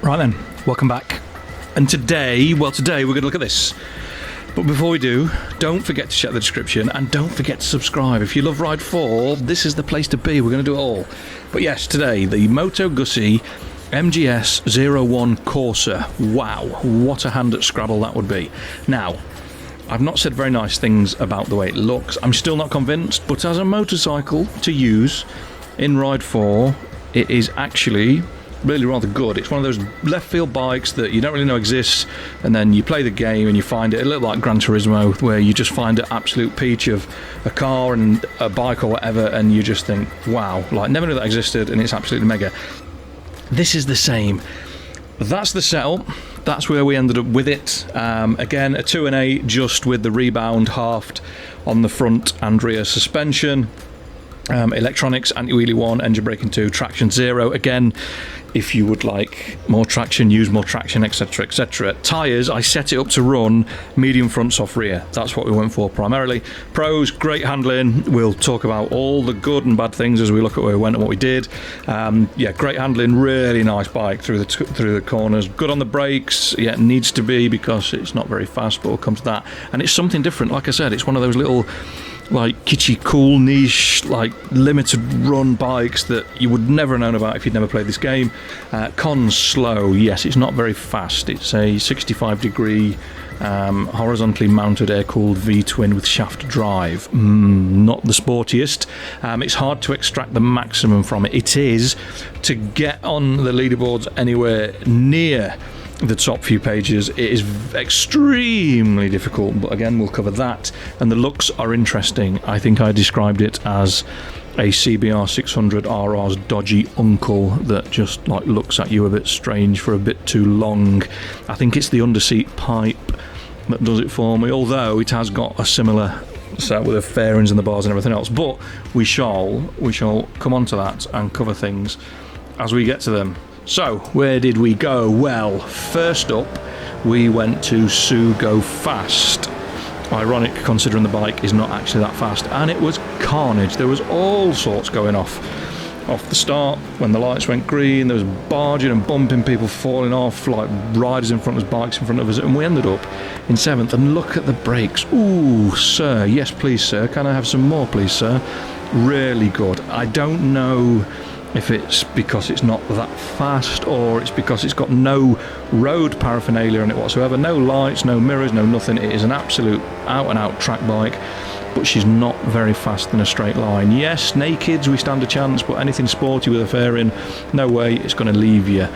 Right then, welcome back. And today we're going to look at this. But before we do, don't forget to check the description and don't forget to subscribe. If you love Ride 4, this is the place to be. We're going to do it all. But yes, today, the Moto Guzzi MGS-01 Corsa. Wow, what a hand at Scrabble that would be. Now, I've not said very nice things about the way it looks. I'm still not convinced, but as a motorcycle to use in Ride 4, it is actually really rather good. It's one of those left field bikes that you don't really know exists, and then you play the game and you find it a little like Gran Turismo, where you just find an absolute peach of a car and a bike or whatever, and you just think, wow, like never knew that existed, and it's absolutely mega. This is the same. That's the setup. That's where we ended up with it. Again, a 2.8, just with the rebound halved on the front and rear suspension. Electronics, anti-wheelie 1, engine braking 2, traction 0. Again, if you would like more traction, use more traction, etc, etc. Tyres, I set it up to run medium front, soft rear. That's what we went for primarily. Pros, great handling. We'll talk about all the good and bad things as we look at where we went and what we did. Yeah, great handling, really nice bike through the corners. Good on the brakes. Yeah, it needs to be because it's not very fast, but we'll come to that. And it's something different. Like I said, it's one of those little like kitschy, cool, niche, like limited run bikes that you would never have known about if you'd never played this game. Cons, slow. Yes, it's not very fast. It's a 65-degree horizontally mounted air-cooled V-twin with shaft drive. Not the sportiest. It's hard to extract the maximum from it. It is, to get on the leaderboards anywhere near the top few pages, it is extremely difficult, but again we'll cover that. And the looks are interesting. I think I described it as a CBR 600 RR's dodgy uncle that just like looks at you a bit strange for a bit too long. I think it's the underseat pipe that does it for me, although it has got a similar set with the fairings and the bars and everything else. But we shall come on to that and cover things as we get to them. So, where did we go? Well, first up, we went to Sugo Fast. Ironic, considering the bike is not actually that fast. And it was carnage. There was all sorts going off the start. When the lights went green, there was barging and bumping, people falling off, like riders in front of us, bikes in front of us. And we ended up in 7th. And look at the brakes. Ooh, sir. Yes, please, sir. Can I have some more, please, sir? Really good. I don't know if it's because it's not that fast or it's because it's got no road paraphernalia in it whatsoever. No lights, no mirrors, no nothing. It is an absolute out-and-out track bike, but she's not very fast in a straight line. Yes, nakeds we stand a chance, but anything sporty with a fairing, no way, it's going to leave you.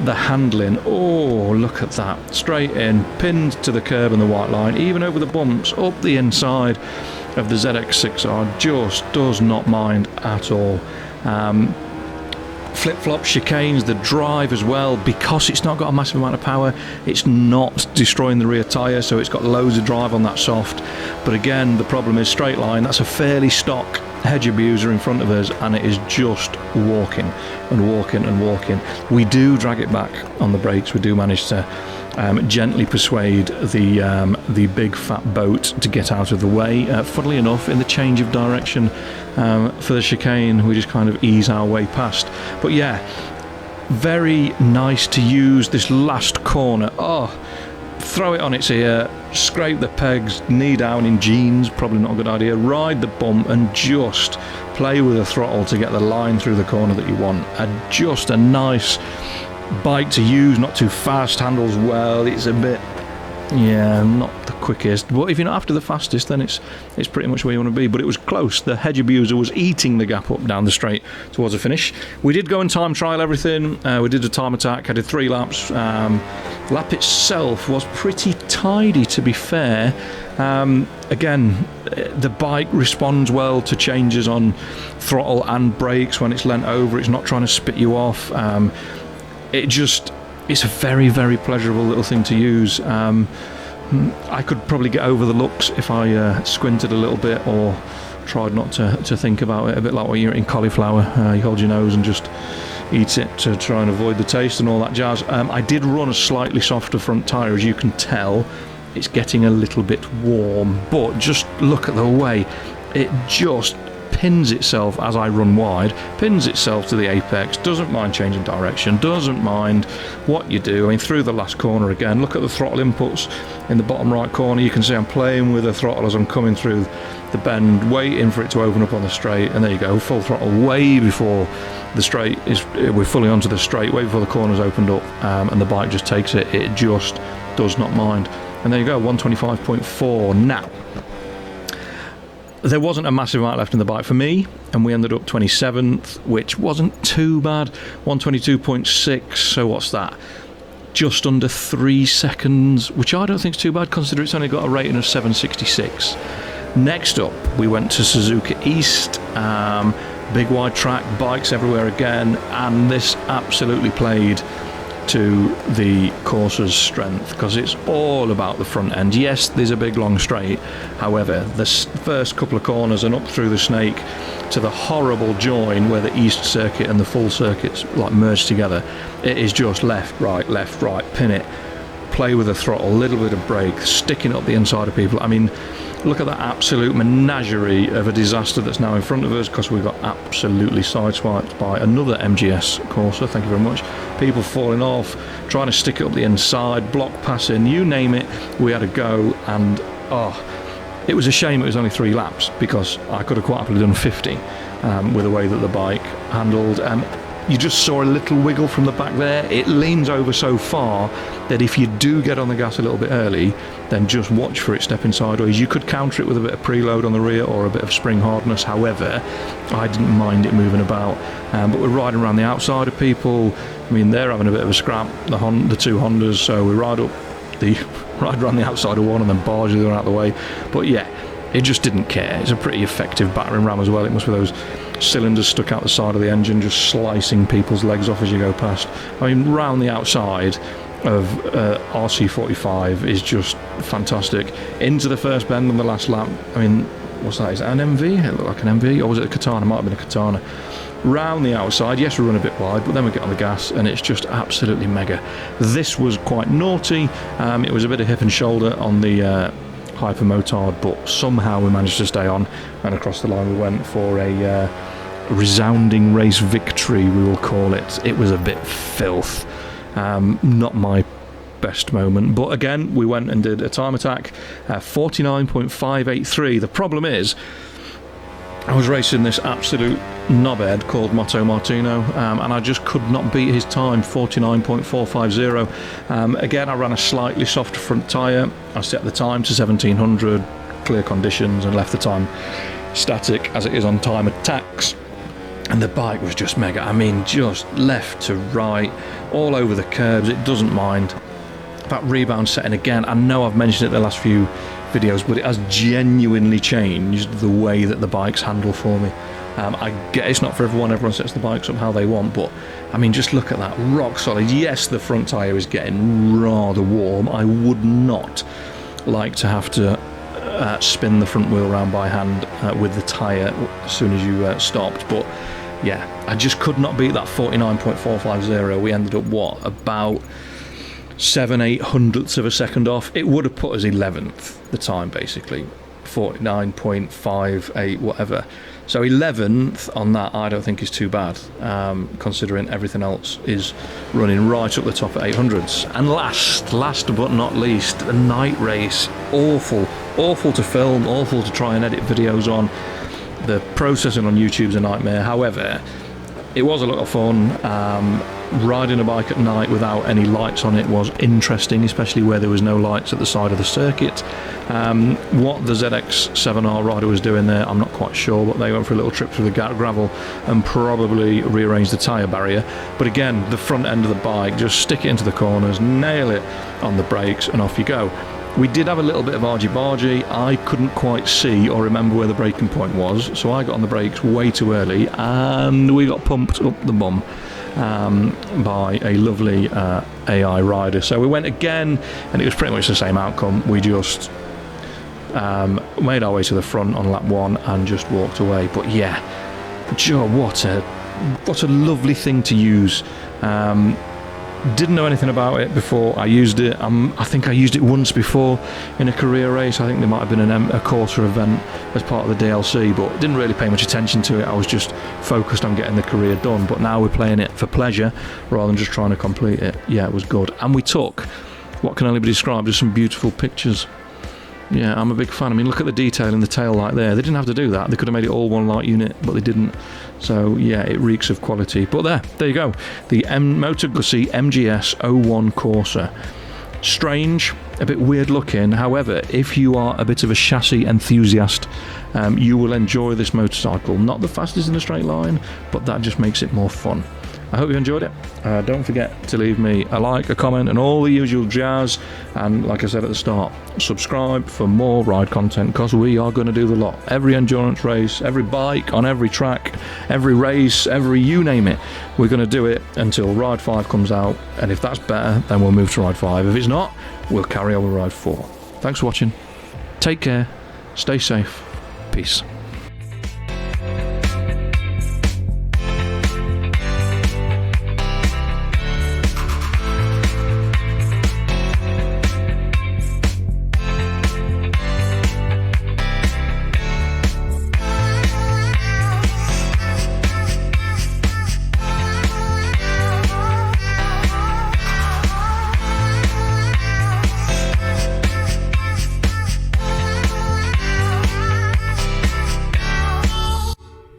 The handling, oh, look at that. Straight in, pinned to the curb and the white line, even over the bumps, up the inside of the ZX6R, just does not mind at all. Flip-flop chicanes, the drive as well, because it's not got a massive amount of power, it's not destroying the rear tyre, so it's got loads of drive on that soft. But again, the problem is straight line. That's a fairly stock hedge abuser in front of us, and it is just walking and walking and walking. We do drag it back on the brakes. We do manage to gently persuade the big fat boat to get out of the way. Funnily enough, in the change of direction for the chicane, we just kind of ease our way past. But yeah, very nice to use this last corner. Oh, throw it on its ear, scrape the pegs, knee down in jeans, probably not a good idea, ride the bump and just play with the throttle to get the line through the corner that you want. Just a nice bike to use, not too fast, handles well. It's a bit, yeah, not the quickest, but if you're not after the fastest, then it's pretty much where you want to be. But it was close. The hedge abuser was eating the gap up down the straight towards the finish. We did go and time trial everything. We did a time attack. I did 3 laps. Lap itself was pretty tidy, to be fair. Again, the bike responds well to changes on throttle and brakes when it's leant over. It's not trying to spit you off. It's a very, very pleasurable little thing to use. I could probably get over the looks if I squinted a little bit or tried not to think about it, a bit like when you're eating cauliflower. You hold your nose and just eat it to try and avoid the taste and all that jazz. I did run a slightly softer front tyre, as you can tell. It's getting a little bit warm, but just look at the way it just pins itself as I run wide, pins itself to the apex, doesn't mind changing direction, doesn't mind what you do. I mean, through the last corner again, look at the throttle inputs in the bottom right corner. You can see I'm playing with the throttle as I'm coming through the bend, waiting for it to open up on the straight, and there you go, full throttle way before the straight is, we're fully onto the straight, way before the corner's opened up, and the bike just takes it. It just does not mind. And there you go, 125.4. Now, there wasn't a massive amount left in the bike for me, and we ended up 27th, which wasn't too bad. 122.6, so what's that? Just under 3 seconds, which I don't think is too bad, considering it's only got a rating of 766. Next up, we went to Suzuka East, big wide track, bikes everywhere again, and this absolutely played to the Corsa's strength, because it's all about the front end. Yes, there's a big long straight, however, the first couple of corners and up through the snake to the horrible join where the east circuit and the full circuits like merge together, it is just left, right, pin it, play with the throttle, a little bit of brake, sticking up the inside of people. I mean, look at that absolute menagerie of a disaster that's now in front of us, because we got absolutely sideswiped by another MGS Corsa, thank you very much. People falling off, trying to stick it up the inside, block passing, you name it, we had a go. And it was a shame it was only 3 laps, because I could have quite happily done 50 with the way that the bike handled. You just saw a little wiggle from the back there. It leans over so far that if you do get on the gas a little bit early, then just watch for it stepping sideways. You could counter it with a bit of preload on the rear or a bit of spring hardness. However, I didn't mind it moving about. But we're riding around the outside of people. I mean, they're having a bit of a scrap, the two Hondas, so we ride around the outside of one and then barge the other out of the way. But yeah, it just didn't care. It's a pretty effective battering ram as well. It must be those cylinders stuck out the side of the engine, just slicing people's legs off as you go past. I mean, round the outside of RC45 is just fantastic. Into the first bend on the last lap. I mean, what's that? Is that an MV? It looked like an MV, or was it a Katana? Might have been a Katana. Round the outside, yes, we run a bit wide, but then we get on the gas and it's just absolutely mega. This was quite naughty. It was a bit of hip and shoulder on the hyper motard, but somehow we managed to stay on, and across the line we went for a resounding race victory, we will call it. It was a bit filth. Not my best moment, but again, we went and did a time attack, 49.583. The problem is, I was racing this absolute knobhead called Moto Martino, and I just could not beat his time, 49.450. Again, I ran a slightly softer front tyre. I set the time to 1700, clear conditions, and left the time static as it is on time attacks. And the bike was just mega. I mean, just left to right, all over the curbs. It doesn't mind. That rebound setting again, I know I've mentioned it the last few videos, but it has genuinely changed the way that the bikes handle for me. I get it's not for everyone sets the bikes up how they want, but I mean, just look at that, rock solid. Yes, the front tyre is getting rather warm. I would not like to have to spin the front wheel around by hand with the tyre as soon as you stopped, but yeah, I just could not beat that 49.450. We ended up, what, about 7-8 hundredths of a second off. It would have put us 11th, the time basically, 49.58 whatever. So 11th on that I don't think is too bad, considering everything else is running right up the top at 800s. And last but not least, the night race. Awful to film, awful to try and edit videos on. The processing on YouTube's a nightmare. However, it was a lot of fun. Riding a bike at night without any lights on it was interesting, especially where there was no lights at the side of the circuit. What the ZX-7R rider was doing there, I'm not quite sure, but they went for a little trip through the gravel and probably rearranged the tyre barrier. But again, the front end of the bike, just stick it into the corners, nail it on the brakes, and off you go. We did have a little bit of argy-bargy. I couldn't quite see or remember where the braking point was, so I got on the brakes way too early, and we got pumped up the bum by a lovely AI rider. So we went again, and it was pretty much the same outcome. We just made our way to the front on lap 1 and just walked away. But yeah, Joe, what a lovely thing to use. Didn't know anything about it before I used it. I think I used it once before in a career race. I think there might have been a Corsa event as part of the DLC, but didn't really pay much attention to it. I was just focused on getting the career done. But now we're playing it for pleasure rather than just trying to complete it. Yeah, it was good. And we took what can only be described as some beautiful pictures. Yeah, I'm a big fan. I mean, look at the detail in the tail light there. They didn't have to do that. They could have made it all one light unit, but they didn't. So, yeah, it reeks of quality. But there you go. The Moto Guzzi MGS-01 Corsa. Strange, a bit weird looking. However, if you are a bit of a chassis enthusiast, you will enjoy this motorcycle. Not the fastest in a straight line, but that just makes it more fun. I hope you enjoyed it. Don't forget to leave me a like, a comment, and all the usual jazz. And like I said at the start, subscribe for more ride content, because we are going to do the lot. Every endurance race, every bike on every track, every race, every you name it. We're going to do it until Ride 5 comes out. And if that's better, then we'll move to Ride 5. If it's not, we'll carry on with Ride 4. Thanks for watching. Take care. Stay safe. Peace.